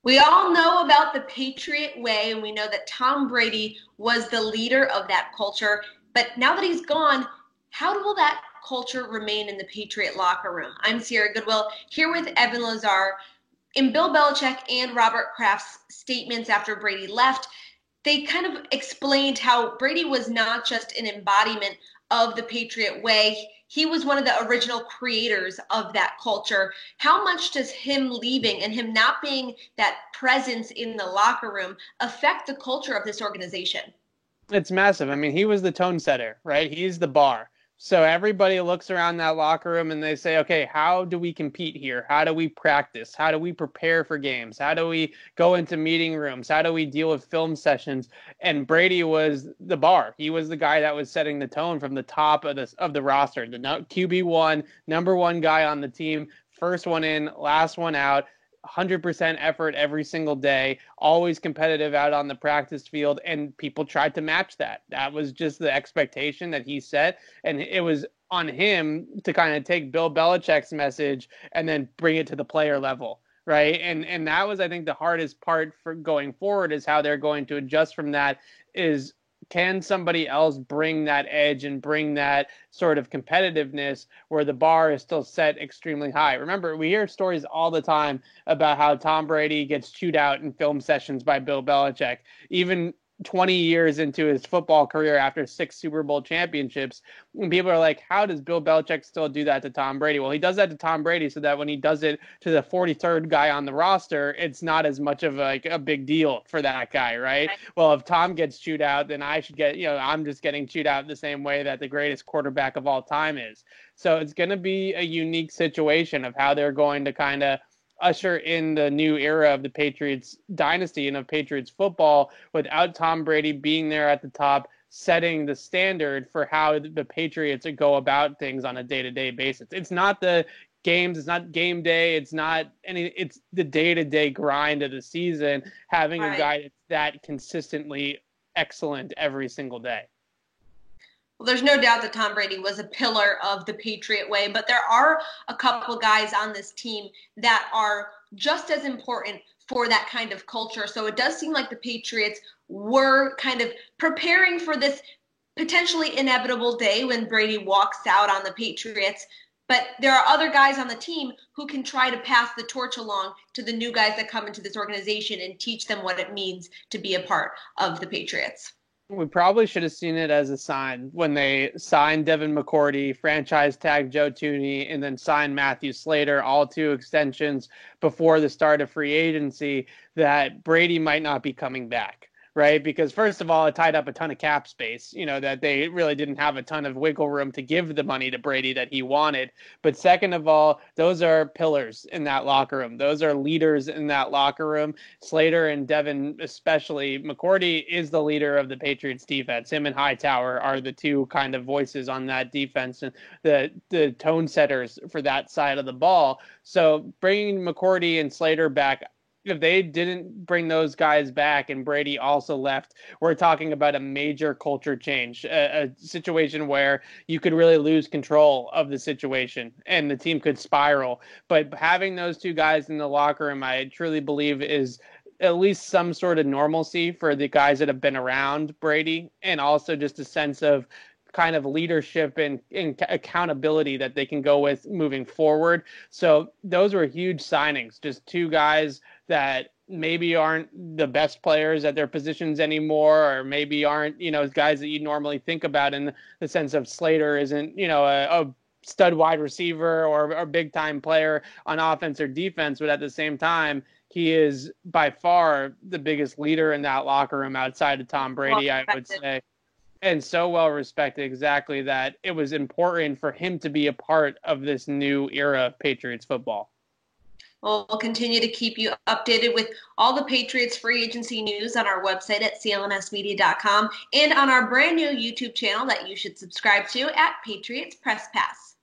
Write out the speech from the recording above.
We all know about the Patriot Way, and we know that Tom Brady was the leader of that culture. But now that he's gone, how will that culture remain in the Patriot locker room? I'm Sierra Goodwill here with Evan Lazar. In Bill Belichick and Robert Kraft's statements after Brady left, they kind of explained how Brady was not just an embodiment of the Patriot Way. He was one of the original creators of that culture. How much does him leaving and him not being that presence in the locker room affect the culture of this organization? It's massive. I mean, he was the tone setter, right? He's the bar. So everybody looks around that locker room and they say, okay, how do we compete here? How do we practice? How do we prepare for games? How do we go into meeting rooms? How do we deal with film sessions? And Brady was the bar. He was the guy that was setting the tone from the top of the roster, the QB1, number one guy on the team, first one in, last one out. 100% effort every single day, always competitive out on the practice field, and people tried to match that. That was just the expectation that he set, and it was on him to kind of take Bill Belichick's message and then bring it to the player level, right? And that was, I think, the hardest part for going forward is how they're going to adjust from that. Is can somebody else bring that edge and bring that sort of competitiveness where the bar is still set extremely high? Remember, we hear stories all the time about how Tom Brady gets chewed out in film sessions by Bill Belichick. Even 20 years into his football career after 6 Super Bowl championships, when people are like, how does Bill Belichick still do that to Tom Brady? Well, he does that to Tom Brady so that when he does it to the 43rd guy on the roster, it's not as much of a big deal for that guy, right? Well, if Tom gets chewed out, then I should get, I'm just getting chewed out the same way that the greatest quarterback of all time is. So it's going to be a unique situation of how they're going to kind of usher in the new era of the Patriots dynasty and of Patriots football without Tom Brady being there at the top, setting the standard for how the Patriots go about things on a day-to-day basis. It's not the games, it's not game day, it's the day-to-day grind of the season, having a Right. guy that's that consistently excellent every single day. Well, there's no doubt that Tom Brady was a pillar of the Patriot Way, but there are a couple guys on this team that are just as important for that kind of culture. So it does seem like the Patriots were kind of preparing for this potentially inevitable day when Brady walks out on the Patriots. But there are other guys on the team who can try to pass the torch along to the new guys that come into this organization and teach them what it means to be a part of the Patriots. We probably should have seen it as a sign when they signed Devin McCourty, franchise tag Joe Thuney, and then signed Matthew Slater, all two extensions before the start of free agency, that Brady might not be coming back. Right, because first of all, it tied up a ton of cap space, that they really didn't have a ton of wiggle room to give the money to Brady that he wanted. But second of all, those are pillars in that locker room. Those are leaders in that locker room. Slater and Devin, especially. McCourty is the leader of the Patriots defense. Him and Hightower are the two kind of voices on that defense and the tone setters for that side of the ball. So bringing McCourty and Slater back, if they didn't bring those guys back and Brady also left, we're talking about a major culture change, a situation where you could really lose control of the situation and the team could spiral. But having those two guys in the locker room, I truly believe is at least some sort of normalcy for the guys that have been around Brady, and also just a sense of kind of leadership and accountability that they can go with moving forward. So those were huge signings, just two guys that maybe aren't the best players at their positions anymore, or maybe aren't, guys that you normally think about in the sense of Slater isn't, a stud wide receiver or a big time player on offense or defense, but at the same time, he is by far the biggest leader in that locker room outside of Tom Well Brady, I would respected. say, and so well respected, exactly, that it was important for him to be a part of this new era of Patriots football. We'll continue to keep you updated with all the Patriots free agency news on our website at clnsmedia.com and on our brand new YouTube channel that you should subscribe to at Patriots Press Pass.